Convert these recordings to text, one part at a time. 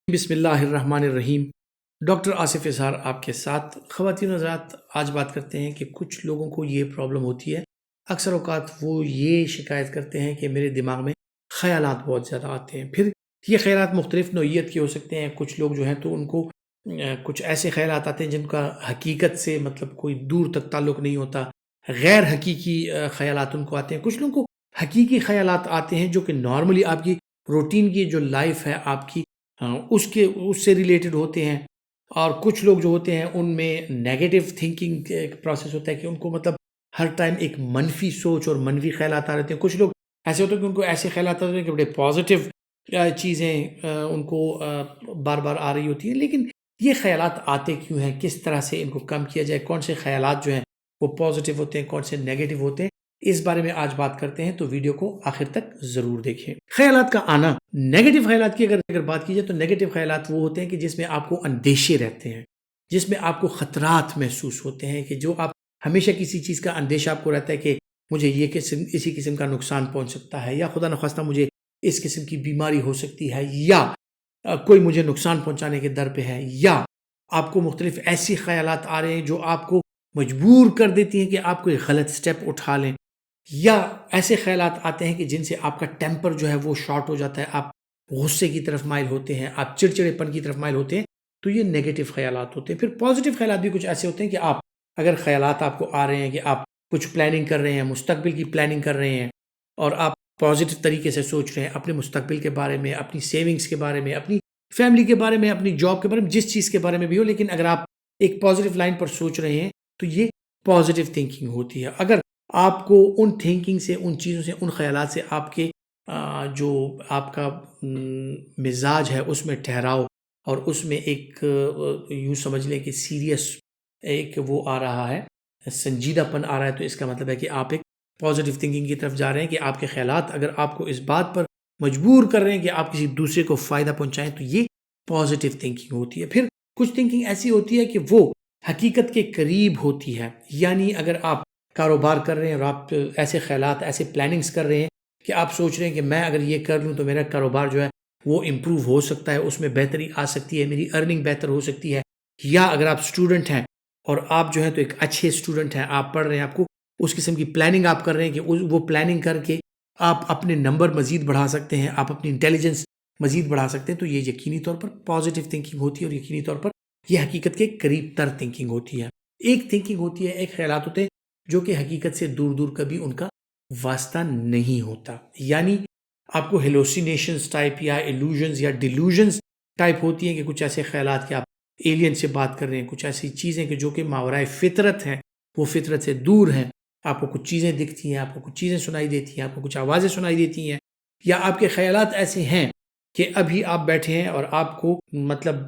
بسم اللہ الرحمن الرحیم۔ ڈاکٹر آصف اظہار آپ کے ساتھ۔ خواتین و حضرات، آج بات کرتے ہیں کہ کچھ لوگوں کو یہ پرابلم ہوتی ہے۔ اکثر اوقات وہ یہ شکایت کرتے ہیں کہ میرے دماغ میں خیالات بہت زیادہ آتے ہیں۔ پھر یہ خیالات مختلف نوعیت کے ہو سکتے ہیں۔ کچھ لوگ جو ہیں تو ان کو کچھ ایسے خیالات آتے ہیں جن کا حقیقت سے مطلب کوئی دور تک تعلق نہیں ہوتا، غیر حقیقی خیالات ان کو آتے ہیں۔ کچھ لوگوں کو حقیقی خیالات آتے ہیں جو کہ نارملی آپ کی روٹین کی جو لائف ہے آپ کی اس سے ریلیٹڈ ہوتے ہیں۔ اور کچھ لوگ جو ہوتے ہیں ان میں نیگیٹو تھنکنگ ایک پروسیس ہوتا ہے کہ ان کو مطلب ہر ٹائم ایک منفی سوچ اور منفی خیالات آ رہتے ہیں۔ کچھ لوگ ایسے ہوتے ہیں کہ ان کو ایسے خیالات آتے ہیں کہ بڑے پازیٹیو چیزیں ان کو بار بار آ رہی ہوتی ہیں۔ لیکن یہ خیالات آتے کیوں ہیں، کس طرح سے ان کو کم کیا جائے، کون سے خیالات جو ہیں وہ پازیٹیو ہوتے ہیں، کون سے نیگیٹو ہوتے ہیں، اس بارے میں آج بات کرتے ہیں، تو ویڈیو کو آخر تک ضرور دیکھیں۔ خیالات کا آنا، نیگیٹو خیالات کی اگر بات کی جائے تو نیگیٹو خیالات وہ ہوتے ہیں کہ جس میں آپ کو اندیشے رہتے ہیں، جس میں آپ کو خطرات محسوس ہوتے ہیں، کہ جو آپ ہمیشہ کسی چیز کا اندیشہ آپ کو رہتا ہے کہ مجھے اسی قسم کا نقصان پہنچ سکتا ہے، یا خدا نخواستہ مجھے اس قسم کی بیماری ہو سکتی ہے، یا کوئی مجھے نقصان پہنچانے کے در پہ ہے، یا آپ کو مختلف ایسی خیالات آ رہے ہیں جو آپ کو مجبور کر دیتی ہیں کہ آپ کوئی غلط سٹیپ اٹھا لیں، یا ایسے خیالات آتے ہیں کہ جن سے آپ کا ٹیمپر جو ہے وہ شارٹ ہو جاتا ہے، آپ غصے کی طرف مائل ہوتے ہیں، آپ چڑچڑے پن کی طرف مائل ہوتے ہیں، تو یہ نیگیٹو خیالات ہوتے ہیں۔ پھر پازیٹیو خیالات بھی کچھ ایسے ہوتے ہیں کہ آپ اگر خیالات آپ کو آ رہے ہیں کہ آپ کچھ پلاننگ کر رہے ہیں، مستقبل کی پلاننگ کر رہے ہیں، اور آپ پازیٹیو طریقے سے سوچ رہے ہیں اپنے مستقبل کے بارے میں، اپنی سیونگز کے بارے میں، اپنی فیملی کے بارے میں، اپنی جاب کے بارے میں، جس چیز کے بارے میں بھی ہو، لیکن اگر آپ ایک پازیٹیو لائن پر سوچ رہے ہیں تو یہ پازیٹیو تھنکنگ ہوتی ہے۔ اگر آپ کو ان تھنکنگ سے، ان چیزوں سے، ان خیالات سے آپ کے جو آپ کا مزاج ہے اس میں ٹھہراؤ، اور اس میں ایک یوں سمجھ لیں کہ سیریس ایک وہ آ رہا ہے، سنجیدہ پن آ رہا ہے، تو اس کا مطلب ہے کہ آپ ایک پازیٹیو تھنکنگ کی طرف جا رہے ہیں، کہ آپ کے خیالات اگر آپ کو اس بات پر مجبور کر رہے ہیں کہ آپ کسی دوسرے کو فائدہ پہنچائیں، تو یہ پازیٹیو تھنکنگ ہوتی ہے۔ پھر کچھ تھنکنگ ایسی ہوتی ہے کہ وہ حقیقت کے قریب ہوتی ہے، یعنی اگر آپ کاروبار کر رہے ہیں اور آپ ایسے خیالات، ایسے پلاننگز کر رہے ہیں کہ آپ سوچ رہے ہیں کہ میں اگر یہ کر لوں تو میرا کاروبار جو ہے وہ امپروو ہو سکتا ہے، اس میں بہتری آ سکتی ہے، میری ارننگ بہتر ہو سکتی ہے، یا اگر آپ اسٹوڈنٹ ہیں اور آپ جو ہے تو ایک اچھے اسٹوڈنٹ ہیں، آپ پڑھ رہے ہیں، آپ کو اس قسم کی پلاننگ آپ کر رہے ہیں کہ وہ پلاننگ کر کے آپ اپنے نمبر مزید بڑھا سکتے ہیں، آپ اپنی انٹیلیجنس مزید بڑھا سکتے ہیں، تو یہ یقینی طور پر پازیٹیو تھنکنگ ہوتی ہے، اور یقینی طور پر یہ حقیقت کے قریب تر تھنکنگ ہوتی ہے۔ ایک تھنکنگ ہوتی ہے، ایک خیالات ہوتے ہیں جو کہ حقیقت سے دور دور کبھی ان کا واسطہ نہیں ہوتا، یعنی آپ کو ہیلوسینیشنز ٹائپ یا ایلوژنز یا ڈیلوژنز ٹائپ ہوتی ہیں، کہ کچھ ایسے خیالات کہ آپ ایلین سے بات کر رہے ہیں، کچھ ایسی چیزیں کہ جو کہ ماورائے فطرت ہیں، وہ فطرت سے دور ہیں، آپ کو کچھ چیزیں دکھتی ہیں، آپ کو کچھ چیزیں سنائی دیتی ہیں، آپ کو کچھ آوازیں سنائی دیتی ہیں، یا آپ کے خیالات ایسے ہیں کہ ابھی آپ بیٹھے ہیں اور آپ کو مطلب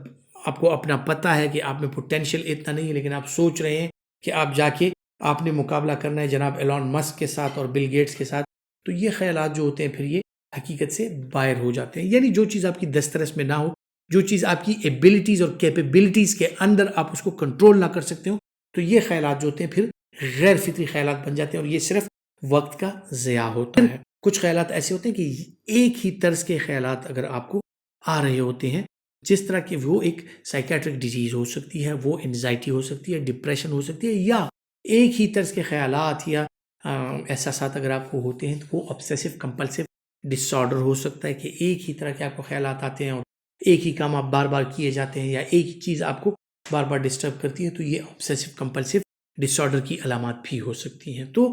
آپ کو اپنا پتہ ہے کہ آپ میں پوٹینشیل اتنا نہیں ہے، لیکن آپ سوچ رہے ہیں کہ آپ جا کے آپ نے مقابلہ کرنا ہے جناب ایلون مسک کے ساتھ اور بل گیٹس کے ساتھ، تو یہ خیالات جو ہوتے ہیں پھر یہ حقیقت سے باہر ہو جاتے ہیں۔ یعنی جو چیز آپ کی دسترس میں نہ ہو، جو چیز آپ کی ایبلٹیز اور کیپیبلٹیز کے اندر آپ اس کو کنٹرول نہ کر سکتے ہو، تو یہ خیالات جو ہوتے ہیں پھر غیر فطری خیالات بن جاتے ہیں، اور یہ صرف وقت کا ضیاع ہوتا ہے۔ کچھ خیالات ایسے ہوتے ہیں کہ ایک ہی طرز کے خیالات اگر آپ کو آ رہے ہوتے ہیں، جس طرح کہ وہ ایک سائیکیٹرک ڈیزیز ہو سکتی ہے، وہ انزائٹی ہو سکتی ہے، ڈپریشن ہو سکتی ہے، یا ایک ہی طرز کے خیالات یا احساسات اگر آپ کو ہوتے ہیں تو وہ obsessive compulsive disorder ہو سکتا ہے، کہ ایک ہی طرح کے آپ کو خیالات آتے ہیں اور ایک ہی کام آپ بار بار کیے جاتے ہیں، یا ایک ہی چیز آپ کو بار بار ڈسٹرب کرتی ہے، تو یہ obsessive compulsive disorder کی علامات بھی ہو سکتی ہیں۔ تو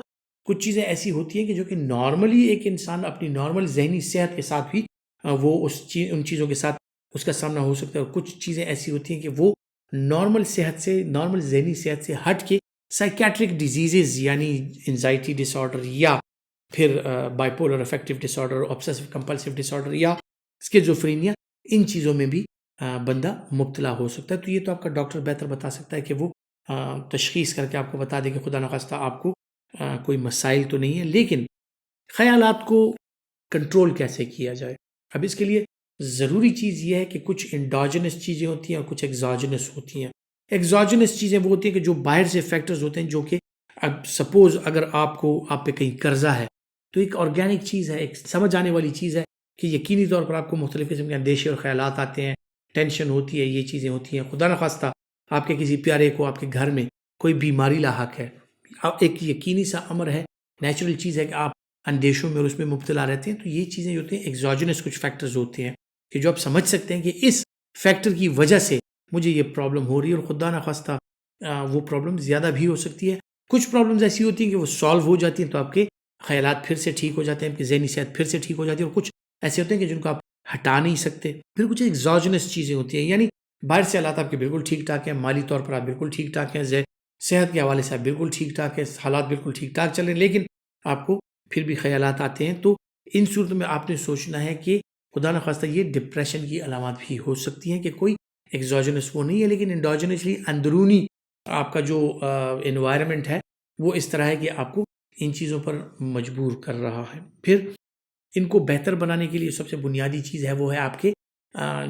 کچھ چیزیں ایسی ہوتی ہیں کہ جو کہ نارملی ایک انسان اپنی نارمل ذہنی صحت کے ساتھ بھی وہ ان چیزوں کے ساتھ اس کا سامنا ہو سکتا ہے، اور کچھ چیزیں ایسی ہوتی ہیں کہ وہ نارمل صحت سے، نارمل ذہنی صحت سے ہٹ کے سائیکیٹرک ڈیزیزز یعنی انزائٹی ڈس آرڈر، یا پھر بائیپولر افیکٹو ڈس آرڈر، obsessive compulsive disorder، یا اسکیزوفرینیا، ان چیزوں میں بھی بندہ مبتلا ہو سکتا ہے۔ تو یہ تو آپ کا ڈاکٹر بہتر بتا سکتا ہے کہ وہ تشخیص کر کے آپ کو بتا دے کہ خدا نخواستہ آپ کو کوئی مسائل تو نہیں ہے، لیکن خیالات کو کنٹرول کیسے کیا جائے۔ اب اس کے لیے ضروری چیز یہ ہے کہ کچھ انڈوجنس چیزیں ہوتی ہیں اور کچھ ایگزوجنس ہوتی ہیں۔ ایگزوجنس چیزیں وہ ہوتی ہیں کہ جو باہر سے فیکٹرز ہوتے ہیں، جو کہ اب سپوز اگر آپ پہ کہیں قرضہ ہے، تو ایک آرگینک چیز ہے، ایک سمجھ آنے والی چیز ہے کہ یقینی طور پر آپ کو مختلف قسم کے اندیشے اور خیالات آتے ہیں ٹینشن ہوتی ہے، یہ چیزیں ہوتی ہیں. خدا نخواستہ آپ کے کسی پیارے کو آپ کے گھر میں کوئی بیماری لاحق ہے، ایک یقینی سا امر ہے، نیچرل چیز ہے کہ آپ اندیشوں میں اور اس میں مبتلا رہتے ہیں. تو یہ چیزیں جو ہوتی ہیں ایگزوجنس کچھ فیکٹرز ہوتے ہیں کہ جو آپ سمجھ سکتے ہیں کہ اس فیکٹر کی وجہ سے مجھے یہ پرابلم ہو رہی ہے، اور خدا نخواستہ وہ پرابلم زیادہ بھی ہو سکتی ہے. کچھ پرابلمز ایسی ہوتی ہیں کہ وہ سالو ہو جاتی ہیں تو آپ کے خیالات پھر سے ٹھیک ہو جاتے ہیں، آپ کی ذہنی صحت پھر سے ٹھیک ہو جاتی ہے. اور کچھ ایسے ہوتے ہیں کہ جن کو آپ ہٹا نہیں سکتے. پھر کچھ ایگزوجنس چیزیں ہوتی ہیں، یعنی باہر سے حالات آپ کے بالکل ٹھیک ٹھاک ہیں، مالی طور پر آپ بالکل ٹھیک ٹھاک ہیں، صحت کے حوالے سے آپ بالکل ٹھیک ٹھاک ہیں، حالات بالکل ٹھیک ٹھاک چل رہے ہیں، لیکن آپ کو پھر بھی خیالات آتے ہیں. تو ان صورت میں آپ نے سوچنا ہے کہ خدا نخواستہ یہ ڈپریشن کی علامات بھی ہو سکتی ہیں کہ کوئی ایگزوجنس وہ نہیں ہے، لیکن انڈوجنسلی اندرونی آپ کا جو انوائرمنٹ ہے وہ اس طرح ہے کہ آپ کو ان چیزوں پر مجبور کر رہا ہے. پھر ان کو بہتر بنانے کے لیے سب سے بنیادی چیز ہے وہ ہے آپ کے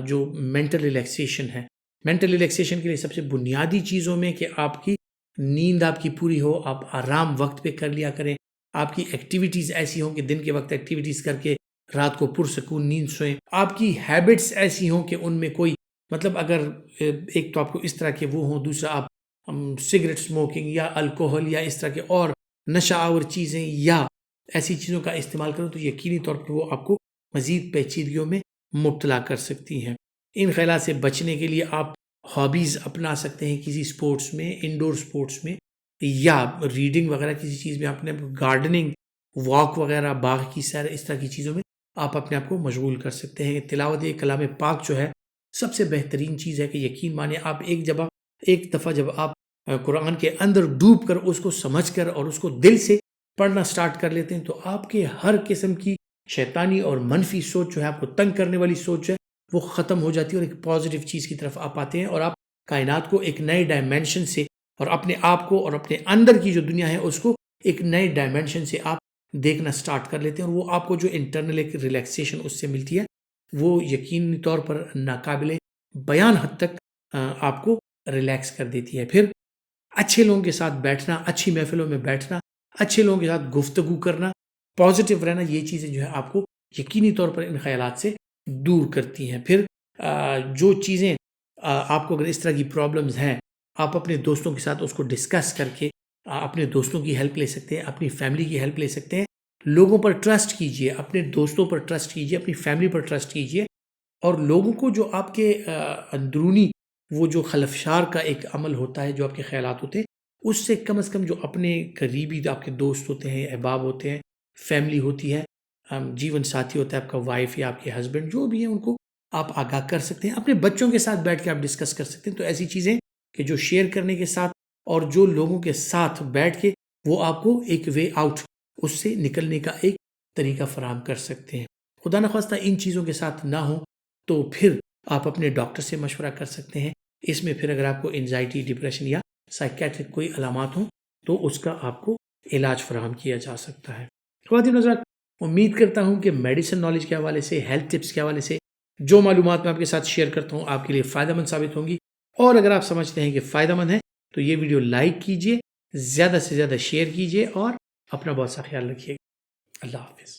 جو مینٹل ریلیکسیشن ہے. مینٹل ریلیکسیشن کے لیے سب سے بنیادی چیزوں میں کہ آپ کی نیند آپ کی پوری ہو، آپ آرام وقت پہ کر لیا کریں، آپ کی ایکٹیویٹیز ایسی ہوں کہ دن کے وقت ایکٹیویٹیز کر کے رات کو پرسکون نیند سوئیں. آپ کی ہیبٹس ایسی ہوں کہ ان میں کوئی مطلب اگر ایک تو آپ کو اس طرح کے وہ ہوں، دوسرا آپ سگریٹ اسموکنگ یا الکوہل یا اس طرح کے اور نشہ آور چیزیں یا ایسی چیزوں کا استعمال کرو تو یقینی طور پر وہ آپ کو مزید پیچیدگیوں میں مبتلا کر سکتی ہیں. ان خیالات سے بچنے کے لیے آپ ہابیز اپنا سکتے ہیں کسی سپورٹس میں، انڈور سپورٹس میں، یا ریڈنگ وغیرہ کسی چیز میں، اپنے گارڈننگ، واک وغیرہ، باغ کی سیر، اس طرح کی چیزوں میں آپ اپنے آپ کو مشغول کر سکتے ہیں. تلاوت کلام پاک جو ہے سب سے بہترین چیز ہے کہ یقین مانیں آپ ایک دفعہ جب آپ قرآن کے اندر ڈوب کر اس کو سمجھ کر اور اس کو دل سے پڑھنا سٹارٹ کر لیتے ہیں تو آپ کے ہر قسم کی شیطانی اور منفی سوچ جو ہے، آپ کو تنگ کرنے والی سوچ ہے، وہ ختم ہو جاتی ہے اور ایک پازیٹیو چیز کی طرف آپ آتے ہیں اور آپ کائنات کو ایک نئے ڈائمینشن سے اور اپنے آپ کو اور اپنے اندر کی جو دنیا ہے اس کو ایک نئے ڈائمینشن سے آپ دیکھنا سٹارٹ کر لیتے ہیں. اور وہ آپ کو جو انٹرنل ایک ریلیکسیشن اس سے ملتی ہے وہ یقینی طور پر ناقابل بیان حد تک آپ کو ریلیکس کر دیتی ہے. پھر اچھے لوگوں کے ساتھ بیٹھنا، اچھی محفلوں میں بیٹھنا، اچھے لوگوں کے ساتھ گفتگو کرنا، پازیٹیو رہنا، یہ چیزیں جو ہے آپ کو یقینی طور پر ان خیالات سے دور کرتی ہیں. پھر جو چیزیں آپ کو اگر اس طرح کی پرابلمز ہیں آپ اپنے دوستوں کے ساتھ اس کو ڈسکس کر کے اپنے دوستوں کی ہیلپ لے سکتے ہیں، اپنی فیملی کی ہیلپ لے سکتے ہیں. لوگوں پر ٹرسٹ کیجئے، اپنے دوستوں پر ٹرسٹ کیجئے، اپنی فیملی پر ٹرسٹ کیجئے، اور لوگوں کو جو آپ کے اندرونی وہ جو خلفشار کا ایک عمل ہوتا ہے، جو آپ کے خیالات ہوتے ہیں، اس سے کم از کم جو اپنے قریبی آپ کے دوست ہوتے ہیں، احباب ہوتے ہیں، فیملی ہوتی ہے، جیون ساتھی ہوتا ہے آپ کا، وائف یا آپ کے ہسبینڈ جو بھی ہیں، ان کو آپ آگاہ کر سکتے ہیں. اپنے بچوں کے ساتھ بیٹھ کے آپ ڈسکس کر سکتے ہیں. تو ایسی چیزیں کہ جو شیئر کرنے کے ساتھ اور جو لوگوں کے ساتھ بیٹھ کے وہ آپ کو ایک وے آؤٹ اس سے نکلنے کا ایک طریقہ فراہم کر سکتے ہیں. خدا نخواستہ ان چیزوں کے ساتھ نہ ہو تو پھر آپ اپنے ڈاکٹر سے مشورہ کر سکتے ہیں. اس میں پھر اگر آپ کو انزائٹی، ڈپریشن یا سائیکیٹرک کوئی علامات ہوں تو اس کا آپ کو علاج فراہم کیا جا سکتا ہے. خواتین حضرات، امید کرتا ہوں کہ میڈیسن نالج کے حوالے سے، ہیلتھ ٹپس کے حوالے سے جو معلومات میں آپ کے ساتھ شیئر کرتا ہوں آپ کے لیے فائدہ مند ثابت ہوں گی. اور اگر آپ سمجھتے ہیں کہ فائدہ مند ہے تو یہ ویڈیو لائک کیجئے، زیادہ سے زیادہ شیئر کیجئے اور اپنا بہت سا خیال رکھیے گا. اللہ حافظ.